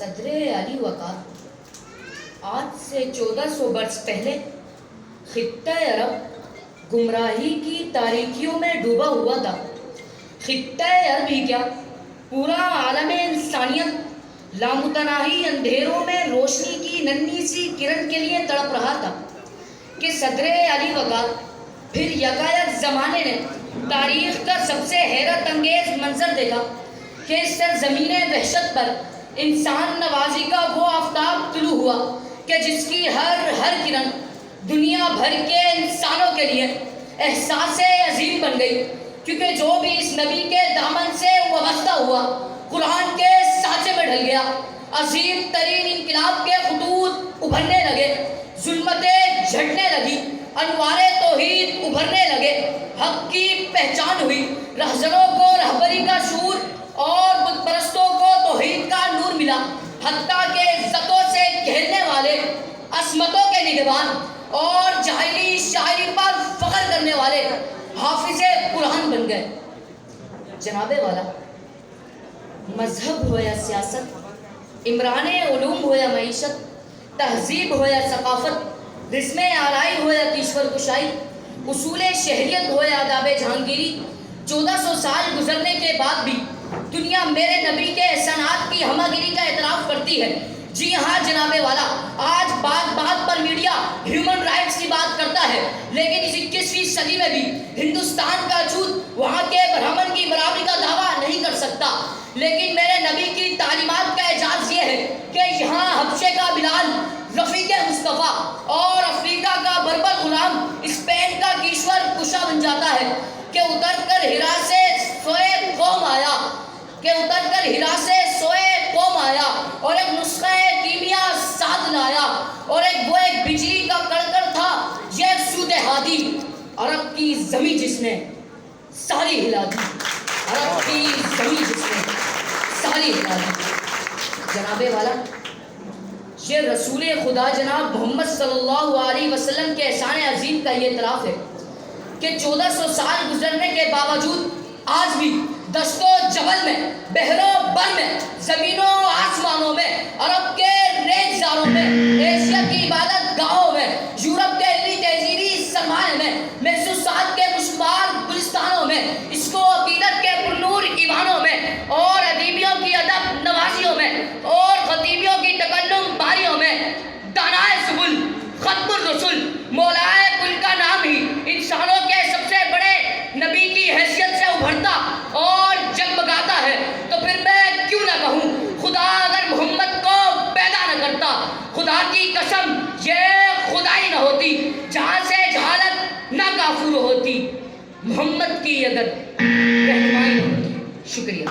صدر علی وقار آج سے 1400 برس پہلے خطہ عرب گمراہی کی تاریکیوں میں ڈوبا ہوا تھا. خطہ عرب ہی کیا، پورا عالم انسانیت لامتناہی اندھیروں میں روشنی کی ننھی سی کرن کے لیے تڑپ رہا تھا کہ صدر علی وقار پھر یکایک زمانے نے تاریخ کا سب سے حیرت انگیز منظر دیکھا کہ اس سرزمین وحشت پر انسان نوازی کا وہ آفتاب طلوع ہوا کہ جس کی ہر کرن دنیا بھر کے انسانوں کے لیے احساس عظیم بن گئی، کیونکہ جو بھی اس نبی کے دامن سے وابستہ ہوا قرآن کے سانچے میں ڈھل گیا. عظیم ترین انقلاب کے خطوط ابھرنے لگے، ظلمتیں جھڑنے لگی، انوار توحید ابھرنے لگے، حق کی پہچان ہوئی، رہزنوں کو رہبری کا شعور اور بت پرستوں کو توحید کا نور ملا، حتیٰ کہ عزتوں سے کھیلنے والے، عصمتوں کے نگہبان اور جاہلی شاعری پر فخر کرنے والے حافظ قرآن بن گئے. جناب والا، مذہب ہو یا سیاست، عمران علوم ہو یا معیشت، تہذیب ہو یا ثقافت، رسم آرائی ہو یا کشور کشائی، اصول شہریت ہو یا آداب جہانگیری، 1400 سال گزرنے کے بعد بھی دنیا میرے نبی کے احسانات کی ہمہ گیری کا اعتراف کرتی ہے. جی ہاں جناب والا، آج بات پر میڈیا ہیومن رائٹس کی بات کرتا ہے، لیکن اس 21ویں صدی میں بھی ہندوستان کا جھوٹ وہاں کے برہمن کی برابری کا دعویٰ نہیں کر سکتا. لیکن میرے نبی کی تعلیمات کا اعجاز یہ ہے کہ یہاں حبشے کا بلال، رفیق مصطفیٰ اور افریقہ کا بربر غلام اسپین کا کشور کشا بن جاتا ہے کہ اتر کر ہرا سے سوئے قوم آیا اور ایک نسخہ کیمیا ساتھ لایا، اور ایک بجلی کا کڑکڑ تھا یہ سود ہادی، عرب کی زمین جس نے ساری ہلا دی، عرب کی زمین جس نے ساری ہلا دی. جناب والا، یہ رسول خدا جناب محمد صلی اللہ علیہ وسلم کے احسان عظیم کا یہ اعتراف ہے کہ 1400 سال گزرنے کے باوجود آج بھی دشت و جبل میں، بحر و بر میں، زمینوں و آسمانوں میں، عرب کے ریگزاروں میں، ایشیا کی عبادت گاہوں میں، یورپ کے علمی تہذیبی سرمایہ میں، محسوسات کے مشمار گلستانوں میں، اس کو عقیدت کے پرنور ایوانوں میں، اور ادیبیوں کی ادب نوازیوں میں، اور خطیبیوں کی تکلم باریوں میں، دانائے سبل، ختم الرسل، مولائے کل کا نام ہی انسانوں کے سب سے بڑے نبی کی حیثیت سے ابھرتا اور جگمگاتا ہے، تو پھر میں کیوں نہ کہوں خدا اگر محمد کو پیدا نہ کرتا، خدا کی قسم یہ خدائی نہ ہوتی، جہاں سے جہالت نہ کافور ہوتی، محمد کی اگر رہنمائی نہ ہوتی. شکریہ.